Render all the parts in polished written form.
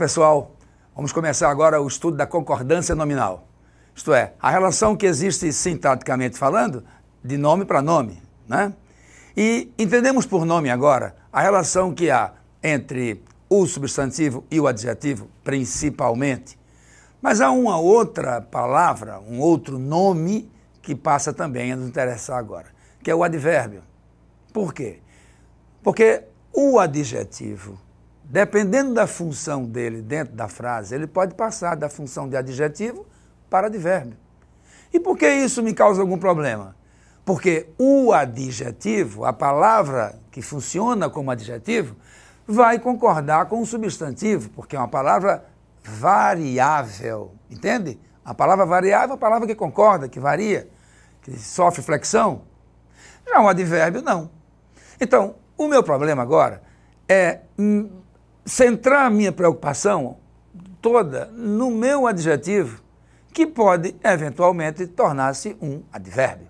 Olá pessoal, vamos começar agora o estudo da concordância nominal. Isto é, a relação que existe sintaticamente falando de nome para nome, né? E entendemos por nome agora a relação que há entre o substantivo e o adjetivo, principalmente. Mas há uma outra palavra, um outro nome que passa também a nos interessar agora, que é o advérbio. Por quê? Porque o adjetivo, dependendo da função dele dentro da frase, ele pode passar da função de adjetivo para advérbio. E por que isso me causa algum problema? Porque o adjetivo, a palavra que funciona como adjetivo, vai concordar com o substantivo, porque é uma palavra variável, entende? A palavra variável é uma palavra que concorda, que varia, que sofre flexão. Já um advérbio, não. Então, o meu problema agora é centrar a minha preocupação toda no meu adjetivo, que pode, eventualmente, tornar-se um advérbio.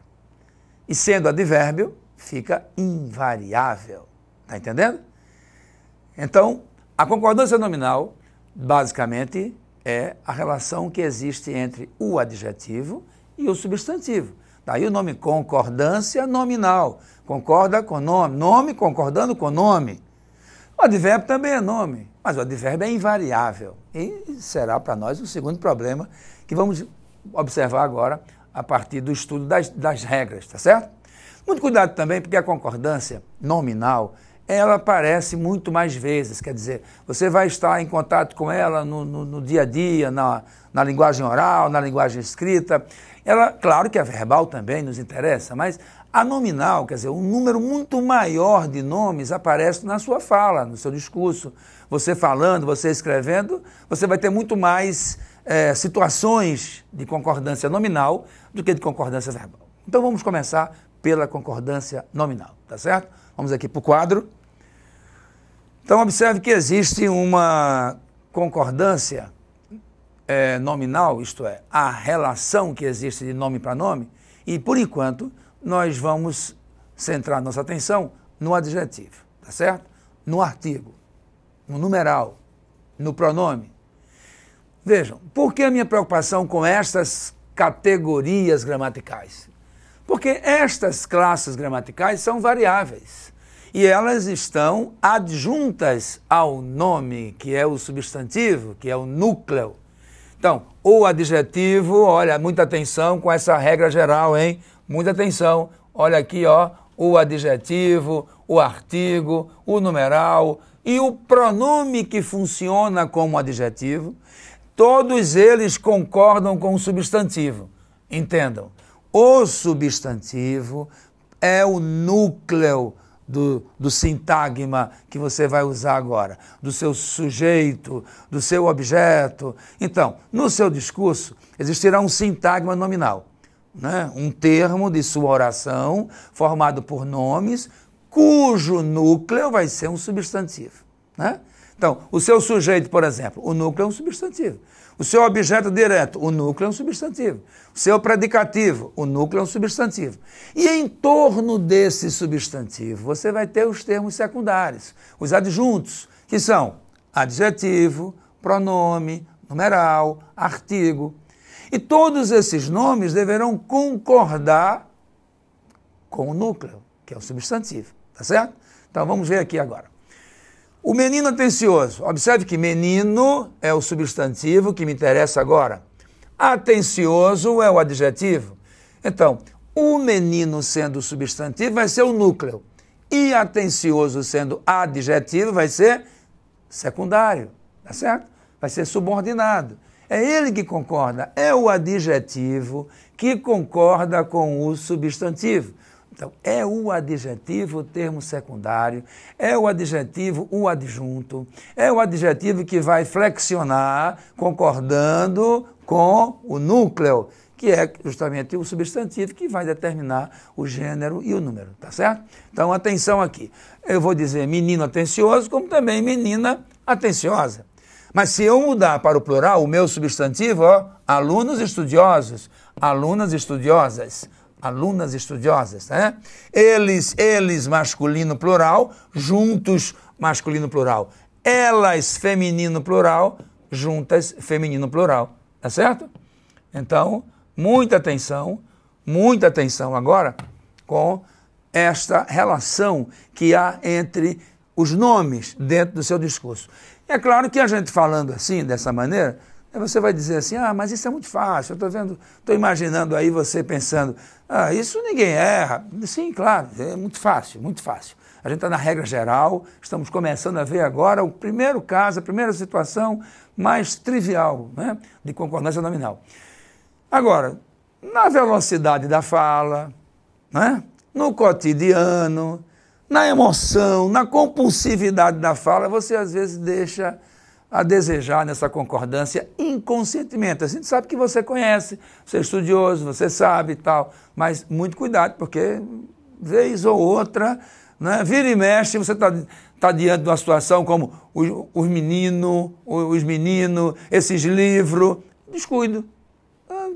E sendo advérbio, fica invariável. Está entendendo? Então, a concordância nominal, basicamente, é a relação que existe entre o adjetivo e o substantivo. Daí o nome concordância nominal. Concorda com nome. Nome concordando com nome. O advérbio também é nome, mas o advérbio é invariável. E será para nós o segundo problema que vamos observar agora a partir do estudo das regras, tá certo? Muito cuidado também, porque a concordância nominal, ela aparece muito mais vezes, quer dizer, você vai estar em contato com ela no dia a dia, na linguagem oral, na linguagem escrita. Ela, claro que a verbal também nos interessa, mas a nominal, quer dizer, um número muito maior de nomes aparece na sua fala, no seu discurso. Você falando, você escrevendo, você vai ter muito mais situações de concordância nominal do que de concordância verbal. Então vamos começar pela concordância nominal, tá certo? Vamos aqui para o quadro. Então observe que existe uma concordância nominal, isto é, a relação que existe de nome para nome, e por enquanto nós vamos centrar nossa atenção no adjetivo, tá certo? No artigo, no numeral, no pronome. Vejam, por que a minha preocupação com estas categorias gramaticais? Porque estas classes gramaticais são variáveis e elas estão adjuntas ao nome, que é o substantivo, que é o núcleo. Então, o adjetivo, olha, muita atenção com essa regra geral, hein? Muita atenção, olha aqui, ó, o adjetivo, o artigo, o numeral e o pronome que funciona como adjetivo, todos eles concordam com o substantivo. Entendam, o substantivo é o núcleo do sintagma que você vai usar agora, do seu sujeito, do seu objeto. Então, no seu discurso, existirá um sintagma nominal, né? Um termo de sua oração formado por nomes, cujo núcleo vai ser um substantivo, né? Então, o seu sujeito, por exemplo, o núcleo é um substantivo. O seu objeto direto, o núcleo é um substantivo. O seu predicativo, o núcleo é um substantivo. E em torno desse substantivo, você vai ter os termos secundários, os adjuntos, que são adjetivo, pronome, numeral, artigo. E todos esses nomes deverão concordar com o núcleo, que é o substantivo, tá certo? Então vamos ver aqui agora. O menino atencioso, observe que menino é o substantivo que me interessa agora. Atencioso é o adjetivo. Então, o menino sendo o substantivo vai ser o núcleo. E atencioso sendo adjetivo vai ser secundário, tá certo? Vai ser subordinado. É ele que concorda, é o adjetivo que concorda com o substantivo. Então, é o adjetivo o termo secundário, é o adjetivo o adjunto, é o adjetivo que vai flexionar concordando com o núcleo, que é justamente o substantivo que vai determinar o gênero e o número, tá certo? Então, atenção aqui. Eu vou dizer menino atencioso, como também menina atenciosa. Mas se eu mudar para o plural, o meu substantivo, ó, alunos estudiosos, alunas estudiosas, alunas estudiosas, né? Eles masculino plural, juntos masculino plural. elas, feminino plural, juntas, feminino plural. Tá certo? Então, muita atenção agora com esta relação que há entre os nomes dentro do seu discurso. É claro que a gente falando assim, dessa maneira, você vai dizer assim, mas isso é muito fácil, estou imaginando aí você pensando, isso ninguém erra. Sim, claro, é muito fácil, muito fácil. A gente está na regra geral, estamos começando a ver agora o primeiro caso, a primeira situação mais trivial, né, de concordância nominal. Agora, na velocidade da fala, né, no cotidiano, na emoção, na compulsividade da fala, você às vezes deixa a desejar nessa concordância inconscientemente. A gente sabe que você conhece, você é estudioso, você sabe e tal, mas muito cuidado, porque vez ou outra, né, vira e mexe, você está diante de uma situação como os meninos, esses livros, descuido.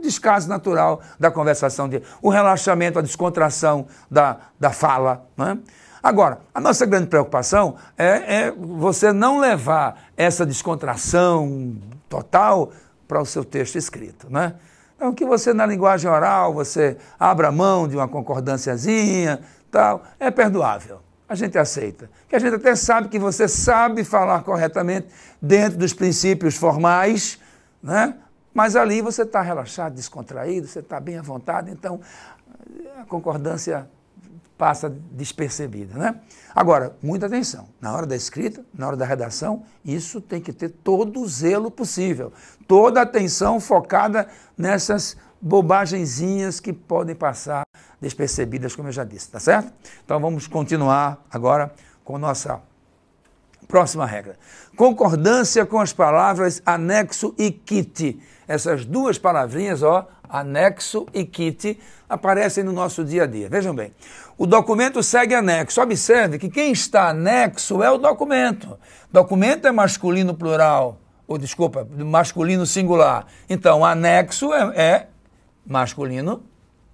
Descaso natural da conversação, o relaxamento, a descontração da fala. Né? Agora, a nossa grande preocupação é você não levar essa descontração total para o seu texto escrito. Né? Então, que você, na linguagem oral, você abra mão de uma concordânciazinha, tal, é perdoável. A gente aceita. Que a gente até sabe que você sabe falar corretamente dentro dos princípios formais, né? Mas ali você está relaxado, descontraído, você está bem à vontade, então a concordância passa despercebida, né? Agora, muita atenção, na hora da escrita, na hora da redação, isso tem que ter todo o zelo possível, toda a atenção focada nessas bobagenzinhas que podem passar despercebidas, como eu já disse, tá certo? Então vamos continuar agora com nossa próxima regra. Concordância com as palavras anexo e quite. Essas duas palavrinhas, anexo e quite, aparecem no nosso dia a dia. Vejam bem, o documento segue anexo. Observe que quem está anexo é o documento. Documento é masculino plural, masculino singular. Então, anexo é masculino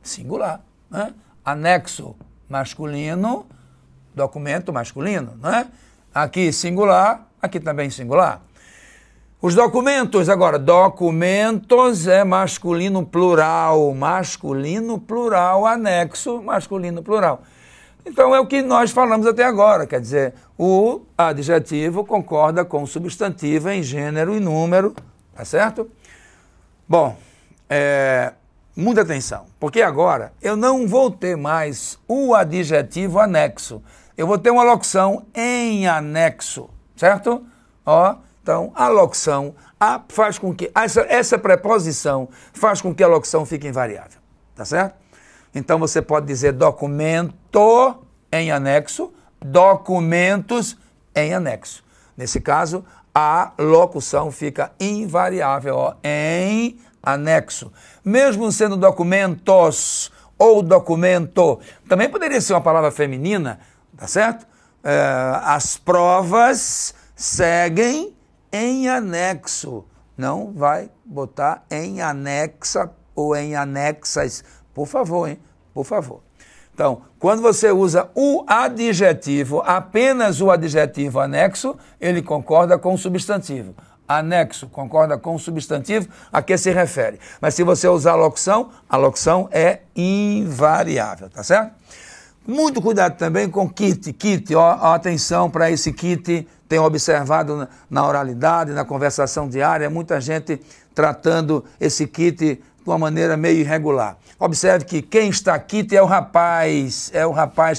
singular. Né? Anexo masculino, documento masculino. Né? Aqui singular, aqui também singular. Os documentos, agora, documentos é masculino plural, anexo, masculino plural. Então é o que nós falamos até agora, quer dizer, o adjetivo concorda com o substantivo em gênero e número, tá certo? Bom, muita atenção, porque agora eu não vou ter mais o adjetivo anexo, eu vou ter uma locução em anexo, certo? Então, a locução faz com que, essa preposição faz com que a locução fique invariável, tá certo? Então, você pode dizer documento em anexo, documentos em anexo. Nesse caso, a locução fica invariável, em anexo. Mesmo sendo documentos ou documento, também poderia ser uma palavra feminina, tá certo? As provas seguem em anexo, não vai botar em anexa ou em anexas, por favor, hein? Por favor. Então, quando você usa o adjetivo, apenas o adjetivo anexo, ele concorda com o substantivo. Anexo concorda com o substantivo a que se refere. Mas se você usar a locução é invariável, tá certo? Muito cuidado também com kit. Atenção para esse kit. Tenho observado na oralidade, na conversação diária, muita gente tratando esse kit de uma maneira meio irregular. Observe que quem está kit é o rapaz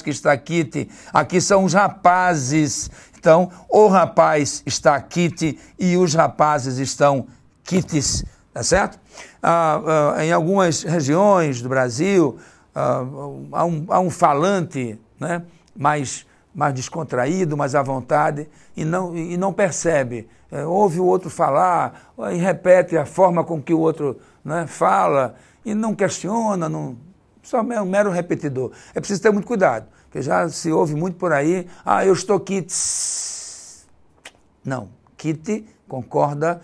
que está kit. Aqui são os rapazes. Então, o rapaz está kit e os rapazes estão kits, tá certo? Em algumas regiões do Brasil, há um falante, né, mais descontraído, mais à vontade, e não percebe. Ouve o outro falar, e repete a forma com que o outro, né, fala, e não questiona, só é um mero repetidor. É preciso ter muito cuidado, porque já se ouve muito por aí, eu estou kit. Não, kit concorda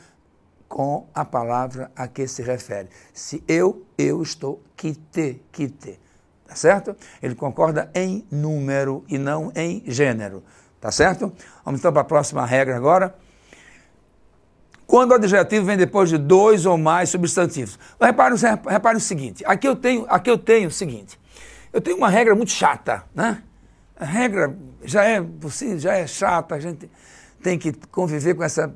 com a palavra a que se refere. Se eu estou kit. Tá certo? Ele concorda em número e não em gênero. Tá certo? Vamos então para a próxima regra agora. Quando o adjetivo vem depois de dois ou mais substantivos. Repare o seguinte, aqui eu tenho o seguinte, eu tenho uma regra muito chata, né? A regra já é chata, a gente tem que conviver com essa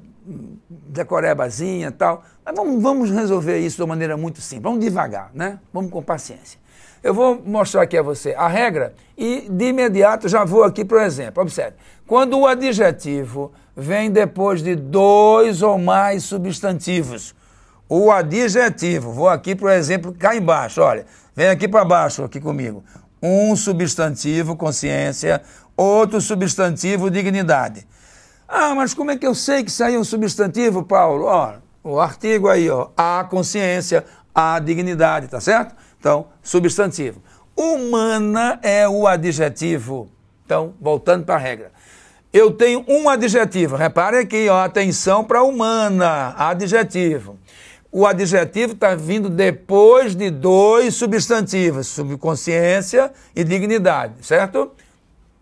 decorebazinha e tal, mas vamos resolver isso de uma maneira muito simples, vamos devagar, né? Vamos com paciência. Eu vou mostrar aqui a você a regra e de imediato já vou aqui para o exemplo. Observe, quando o adjetivo vem depois de dois ou mais substantivos, o adjetivo, vou aqui para o exemplo cá embaixo, olha, vem aqui para baixo aqui comigo, um substantivo, consciência, outro substantivo, dignidade. Ah, mas como é que eu sei que isso aí é um substantivo, Paulo? Ó, o artigo aí, ó, a consciência, a dignidade, tá certo? Então, substantivo. Humana é o adjetivo. Então, voltando para a regra. Eu tenho um adjetivo. Repare aqui, ó, atenção para humana, adjetivo. O adjetivo está vindo depois de dois substantivos, subconsciência e dignidade, certo?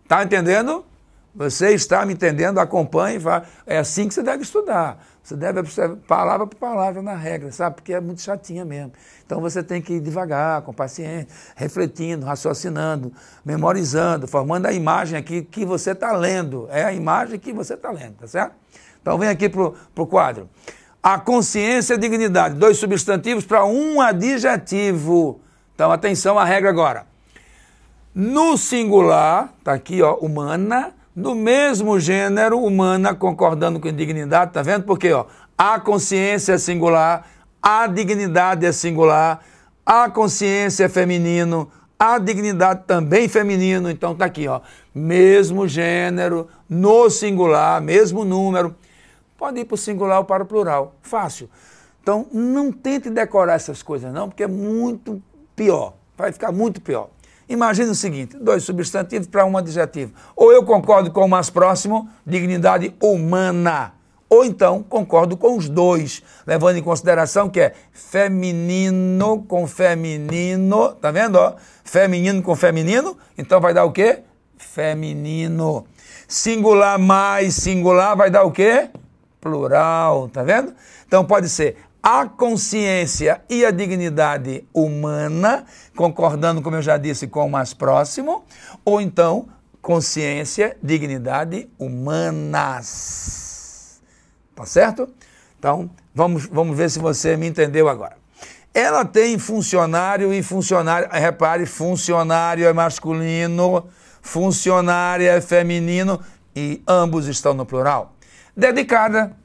Tá entendendo? Você está me entendendo? Acompanhe. É assim que você deve estudar. Você deve observar palavra por palavra na regra, sabe? Porque é muito chatinha mesmo. Então você tem que ir devagar, com paciência, refletindo, raciocinando, memorizando, formando a imagem aqui que você está lendo. É a imagem que você está lendo, tá certo? Então vem aqui para o quadro. A consciência e a dignidade, dois substantivos para um adjetivo. Então atenção à regra agora. No singular, está aqui, ó, humana. No mesmo gênero, humana, concordando com dignidade, tá vendo? Porque, ó, a consciência é singular, a dignidade é singular, a consciência é feminino, a dignidade também feminino, então tá aqui, ó, mesmo gênero, no singular, mesmo número, pode ir para o singular ou para o plural, fácil. Então, não tente decorar essas coisas não, porque é muito pior, vai ficar muito pior. Imagine o seguinte, dois substantivos para um adjetivo. Ou eu concordo com o mais próximo, dignidade humana. Ou então concordo com os dois, levando em consideração que é feminino com feminino, tá vendo? Ó? Feminino com feminino, então vai dar o quê? Feminino. Singular mais singular vai dar o quê? Plural, tá vendo? Então pode ser a consciência e a dignidade humana, concordando, como eu já disse, com o mais próximo, ou então consciência, dignidade humanas. Tá certo? Então, vamos ver se você me entendeu agora. Ela tem funcionário e funcionário, repare, funcionário é masculino, funcionária é feminino e ambos estão no plural. Dedicada,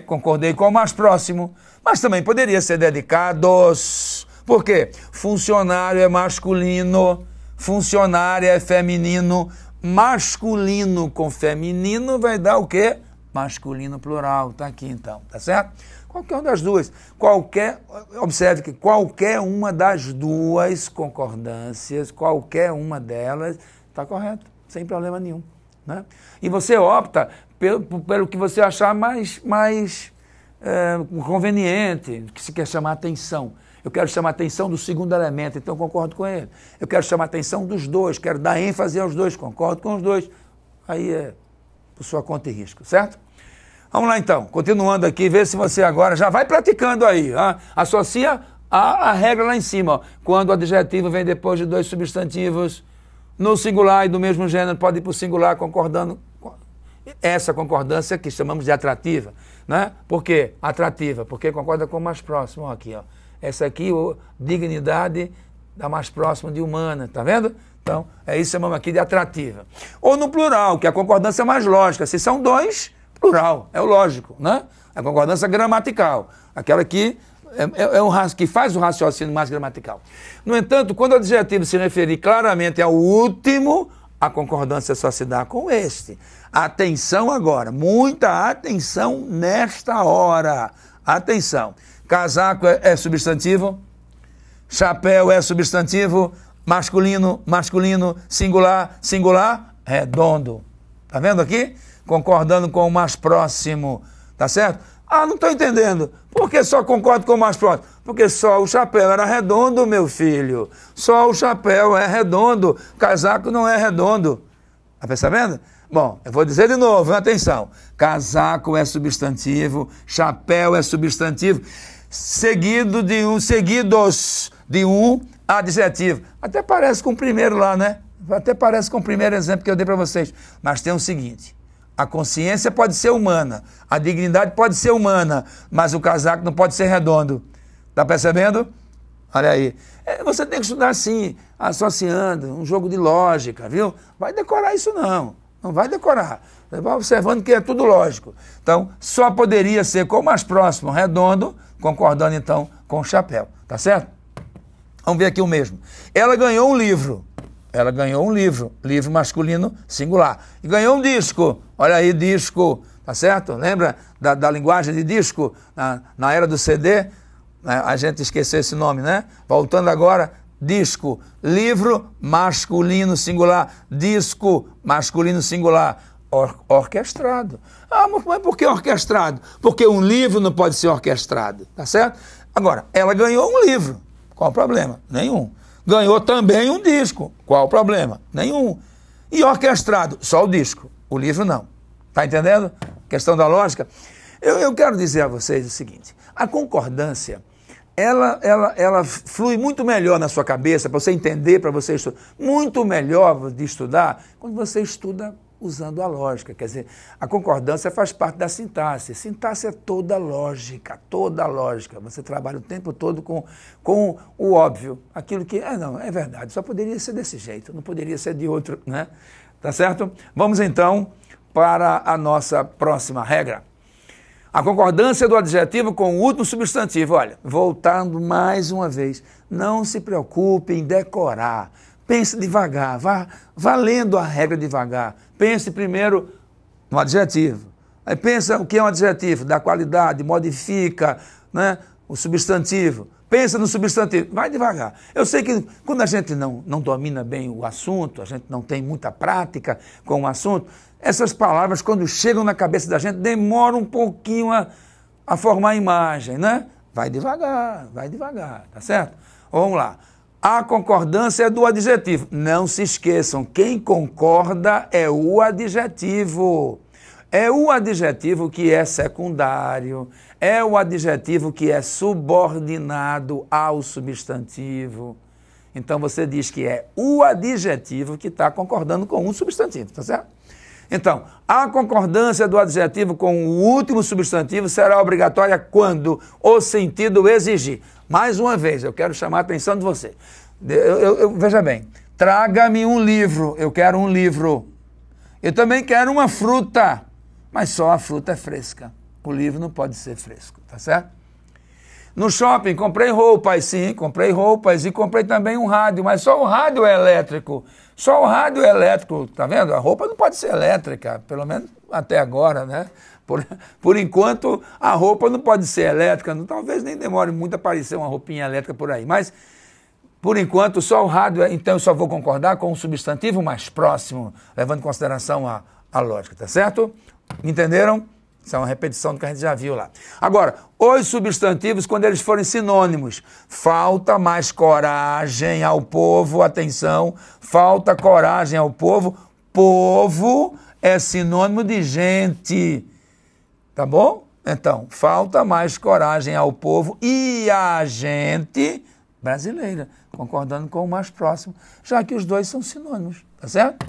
concordei com o mais próximo, mas também poderia ser dedicados. Por quê? Funcionário é masculino, funcionária é feminino, masculino com feminino vai dar o quê? Masculino plural, tá aqui então, tá certo? Qualquer uma das duas, observe que qualquer uma das duas concordâncias, qualquer uma delas está correto, sem problema nenhum, né? E você opta pelo que você achar mais conveniente, que se quer chamar atenção. Eu quero chamar a atenção do segundo elemento, então concordo com ele. Eu quero chamar a atenção dos dois, quero dar ênfase aos dois, concordo com os dois. Aí é por sua conta e risco, certo? Vamos lá então, continuando aqui, vê se você agora já vai praticando aí. Associa a regra lá em cima. Ó. Quando o adjetivo vem depois de dois substantivos, no singular e do mesmo gênero, pode ir para o singular concordando com essa concordância que chamamos de atrativa. Né? Por quê? Atrativa, porque concorda com o mais próximo. Ó, aqui, ó. Essa aqui, dignidade da mais próxima de humana, tá vendo? Então, é isso que chamamos aqui de atrativa. Ou no plural, que é a concordância mais lógica. Se são dois, plural, é o lógico, né? A concordância gramatical, aquela que, que faz o raciocínio mais gramatical. No entanto, quando o adjetivo se referir claramente ao último, a concordância só se dá com este. Atenção agora, muita atenção nesta hora. Atenção. Casaco é substantivo, chapéu é substantivo, masculino, masculino, singular, singular, redondo. Tá vendo aqui? Concordando com o mais próximo, tá certo? Ah, não estou entendendo. Por que só concordo com o mais próximo? Porque só o chapéu era redondo, meu filho. Só o chapéu é redondo, casaco não é redondo. Tá percebendo? Bom, eu vou dizer de novo, atenção. Casaco é substantivo, chapéu é substantivo, seguidos de um adjetivo. Até parece com o primeiro lá, né? Até parece com o primeiro exemplo que eu dei para vocês. Mas tem o seguinte, a consciência pode ser humana, a dignidade pode ser humana, mas o casaco não pode ser redondo. Tá percebendo? Olha aí. Você tem que estudar assim, associando, um jogo de lógica, viu? Vai decorar isso não. Não vai decorar. Você vai observando que é tudo lógico. Então, só poderia ser com o mais próximo, redondo, concordando então com o chapéu. Tá certo? Vamos ver aqui o mesmo. Ela ganhou um livro. Ela ganhou um livro. Livro masculino singular. E ganhou um disco. Olha aí, disco. Tá certo? Lembra da linguagem de disco? Na era do CD? A gente esqueceu esse nome, né? Voltando agora, disco, livro masculino singular, disco masculino singular, orquestrado. Ah, mas por que orquestrado? Porque um livro não pode ser orquestrado, tá certo? Agora, ela ganhou um livro, qual o problema? Nenhum. Ganhou também um disco, qual o problema? Nenhum. E orquestrado? Só o disco, o livro não. Tá entendendo? Questão da lógica. Eu quero dizer a vocês o seguinte, a concordância, ela flui muito melhor na sua cabeça, para você entender, para você estudar, muito melhor de estudar, quando você estuda usando a lógica. Quer dizer, a concordância faz parte da sintaxe. Sintaxe é toda lógica, toda lógica. Você trabalha o tempo todo com o óbvio, aquilo que, não, é verdade, só poderia ser desse jeito, não poderia ser de outro, né? Tá certo? Vamos então para a nossa próxima regra. A concordância do adjetivo com o último substantivo. Olha, voltando mais uma vez, não se preocupe em decorar. Pense devagar, vá lendo a regra devagar. Pense primeiro no adjetivo. Aí pensa o que é um adjetivo, da qualidade, modifica, né, o substantivo. Pensa no substantivo, vai devagar. Eu sei que quando a gente não domina bem o assunto, a gente não tem muita prática com o assunto, essas palavras, quando chegam na cabeça da gente, demoram um pouquinho a formar a imagem, né? Vai devagar, tá certo? Vamos lá. A concordância é do adjetivo. Não se esqueçam, quem concorda é o adjetivo. É o adjetivo que é secundário, é o adjetivo que é subordinado ao substantivo. Então você diz que é o adjetivo que está concordando com um substantivo, tá certo? Então, a concordância do adjetivo com o último substantivo será obrigatória quando o sentido exigir. Mais uma vez, eu quero chamar a atenção de você. Veja bem, traga-me um livro, eu quero um livro. Eu também quero uma fruta, mas só a fruta é fresca. O livro não pode ser fresco, tá certo? No shopping, comprei roupas, sim, comprei roupas e comprei também um rádio, mas só o rádio é elétrico. Só o rádio é elétrico, tá vendo? A roupa não pode ser elétrica, pelo menos até agora, né? Por enquanto, a roupa não pode ser elétrica, talvez nem demore muito a aparecer uma roupinha elétrica por aí, mas por enquanto só o rádio, então eu só vou concordar com o substantivo mais próximo, levando em consideração a lógica, tá certo? Entenderam? Isso é uma repetição do que a gente já viu lá. Agora, os substantivos, quando eles forem sinônimos, falta mais coragem ao povo, atenção, falta coragem ao povo, povo é sinônimo de gente, tá bom? Então, falta mais coragem ao povo e a gente brasileira, concordando com o mais próximo, já que os dois são sinônimos, tá certo?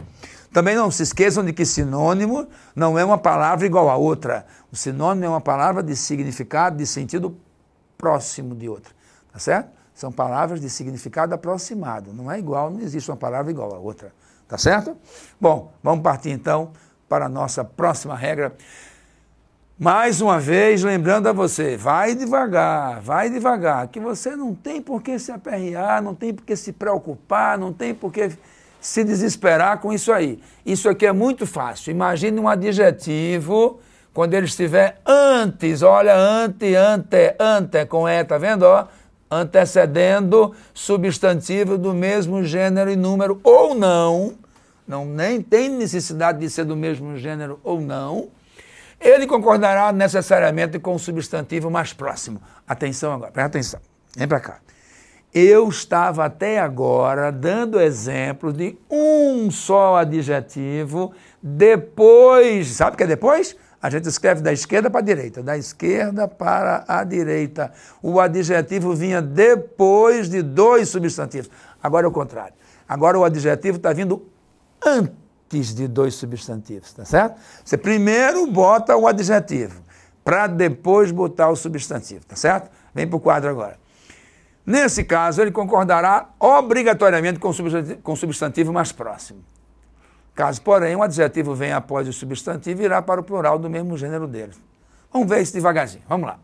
Também não se esqueçam de que sinônimo não é uma palavra igual a outra. O sinônimo é uma palavra de significado, de sentido próximo de outra. Tá certo? São palavras de significado aproximado. Não é igual, não existe uma palavra igual a outra. Tá certo? Bom, vamos partir então para a nossa próxima regra. Mais uma vez, lembrando a você, vai devagar, que você não tem por que se aperrear, não tem por que se preocupar, não tem por que se desesperar com isso aí. Isso aqui é muito fácil. Imagine um adjetivo, quando ele estiver antes, olha, ante, com E, tá vendo? Ó? Antecedendo substantivo do mesmo gênero e número ou não, nem tem necessidade de ser do mesmo gênero ou não, ele concordará necessariamente com o substantivo mais próximo. Atenção agora, presta atenção, vem para cá. Eu estava até agora dando exemplos de um só adjetivo, depois, sabe o que é depois? A gente escreve da esquerda para a direita, da esquerda para a direita. O adjetivo vinha depois de dois substantivos. Agora é o contrário. Agora o adjetivo está vindo antes de dois substantivos, tá certo? Você primeiro bota o adjetivo, para depois botar o substantivo, tá certo? Vem para o quadro agora. Nesse caso, ele concordará obrigatoriamente com o substantivo mais próximo. Caso, porém, um adjetivo venha após o substantivo, irá para o plural do mesmo gênero dele. Vamos ver isso devagarzinho. Vamos lá.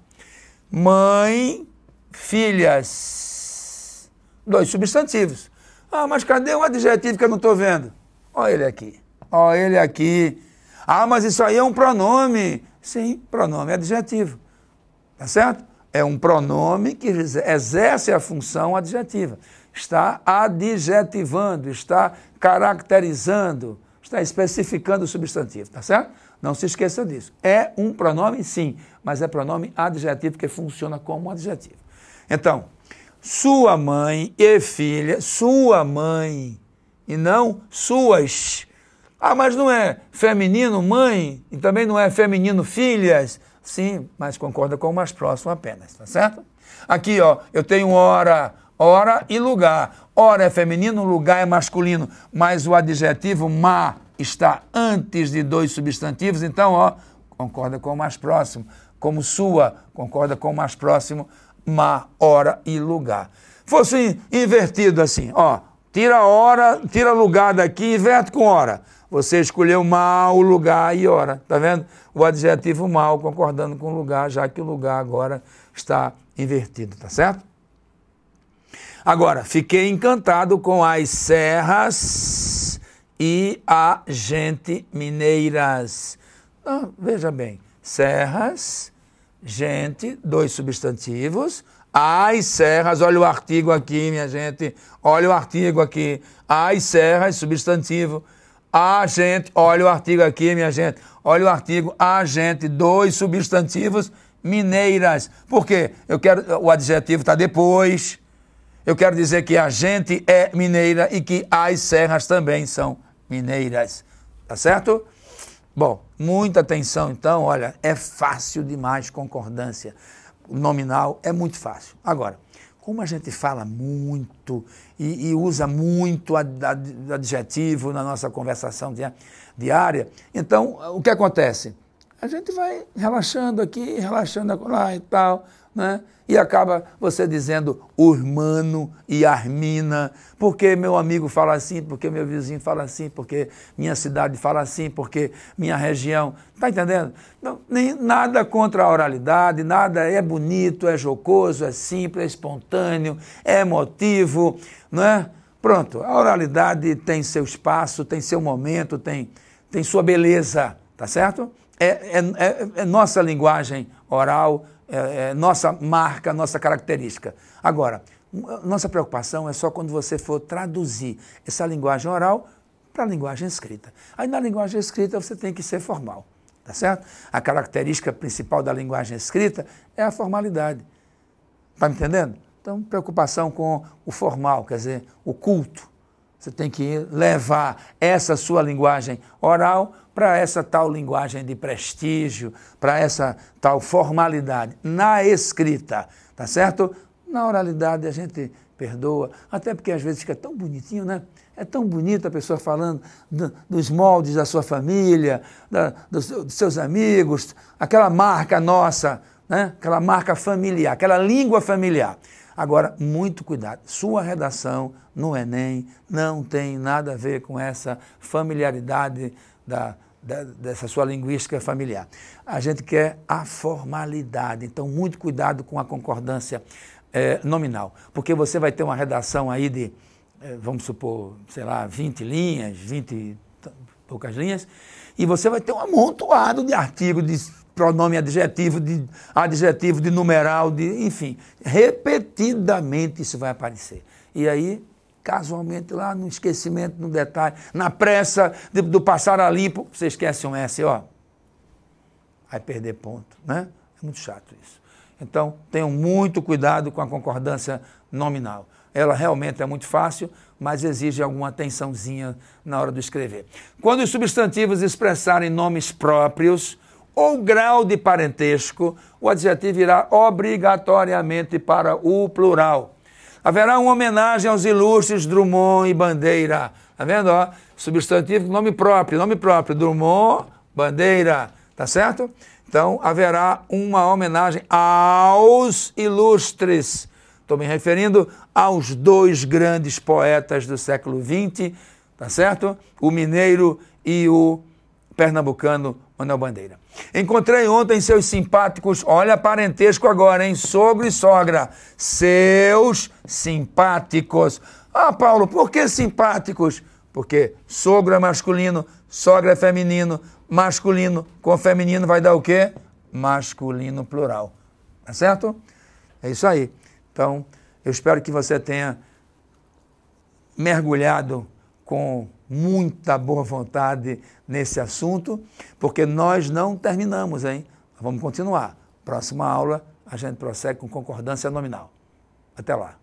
Mãe, filhas. Dois substantivos. Ah, mas cadê o adjetivo que eu não estou vendo? Olha ele aqui. Olha ele aqui. Ah, mas isso aí é um pronome. Sim, pronome é adjetivo. Tá certo? É um pronome que exerce a função adjetiva. Está adjetivando, está caracterizando, está especificando o substantivo, tá certo? Não se esqueça disso. É um pronome, sim, mas é pronome adjetivo que funciona como adjetivo. Então, sua mãe e filha, sua mãe e não suas. Ah, mas não é feminino mãe e também não é feminino filhas? Sim, mas concorda com o mais próximo apenas, tá certo? Aqui, ó, eu tenho hora e lugar. Hora é feminino, lugar é masculino, mas o adjetivo ma está antes de dois substantivos, então, ó, concorda com o mais próximo. Como sua, concorda com o mais próximo, ma, hora e lugar. Fosse invertido assim, ó, tira hora, tira lugar daqui e inverte com hora. Você escolheu mal, lugar e hora, tá vendo? O adjetivo mal concordando com o lugar, já que o lugar agora está invertido, tá certo? Agora, fiquei encantado com as serras e a gente mineiras. Ah, veja bem, serras, gente, dois substantivos, as serras, olha o artigo aqui, minha gente, olha o artigo aqui, as serras, substantivo, a gente, olha o artigo aqui, minha gente, olha o artigo, a gente, dois substantivos, mineiras. Por quê? O adjetivo está depois. Eu quero dizer que a gente é mineira e que as serras também são mineiras. Tá certo? Bom, muita atenção então, olha, é fácil demais concordância. O nominal é muito fácil. Agora, como a gente fala muito e usa muito adjetivo na nossa conversação diária, então o que acontece? A gente vai relaxando aqui, relaxando lá e tal, né? E acaba você dizendo Urmano e Armina, porque meu amigo fala assim, porque meu vizinho fala assim, porque minha cidade fala assim, porque minha região, tá entendendo? Não, nada contra a oralidade, nada é bonito, é jocoso, é simples, é espontâneo, é emotivo, não é? Pronto, a oralidade tem seu espaço, tem seu momento, tem sua beleza, tá certo? É nossa linguagem oral, nossa marca, nossa característica. Agora, nossa preocupação é só quando você for traduzir essa linguagem oral para a linguagem escrita. Aí na linguagem escrita você tem que ser formal, tá certo? A característica principal da linguagem escrita é a formalidade. Está me entendendo? Então, preocupação com o formal, quer dizer, o culto. Você tem que levar essa sua linguagem oral para essa tal linguagem de prestígio, para essa tal formalidade na escrita, tá certo? Na oralidade a gente perdoa, até porque às vezes fica tão bonitinho, né? É tão bonito a pessoa falando dos moldes da sua família, dos seus amigos, aquela marca nossa, né? Aquela marca familiar, aquela língua familiar. Agora, muito cuidado, sua redação no Enem não tem nada a ver com essa familiaridade dessa sua linguística familiar. A gente quer a formalidade, então muito cuidado com a concordância nominal, porque você vai ter uma redação aí de, vamos supor, sei lá, 20 linhas, 20 e poucas linhas, e você vai ter um amontoado de artigos, de pronome adjetivo, de numeral, enfim, repetidamente isso vai aparecer. E aí, casualmente, lá no esquecimento, no detalhe, na pressa do passar a limpo, você esquece um S, ó, vai perder ponto, né? É muito chato isso. Então, tenham muito cuidado com a concordância nominal. Ela realmente é muito fácil, mas exige alguma atençãozinha na hora de escrever. Quando os substantivos expressarem nomes próprios ou grau de parentesco, o adjetivo irá obrigatoriamente para o plural. Haverá uma homenagem aos ilustres Drummond e Bandeira. Tá vendo? Ó? Substantivo com nome próprio, Drummond, Bandeira. Tá certo? Então, haverá uma homenagem aos ilustres. Estou me referindo aos dois grandes poetas do século XX, tá certo? O mineiro e o pernambucano Manuel Bandeira. Encontrei ontem seus simpáticos, olha parentesco agora, hein? Sogro e sogra. Seus simpáticos. Ah, Paulo, por que simpáticos? Porque sogro é masculino, sogra é feminino, masculino com feminino vai dar o quê? Masculino plural. Tá certo? É isso aí. Então, eu espero que você tenha mergulhado com muita boa vontade nesse assunto, porque nós não terminamos, hein? Vamos continuar. Próxima aula, a gente prossegue com concordância nominal. Até lá.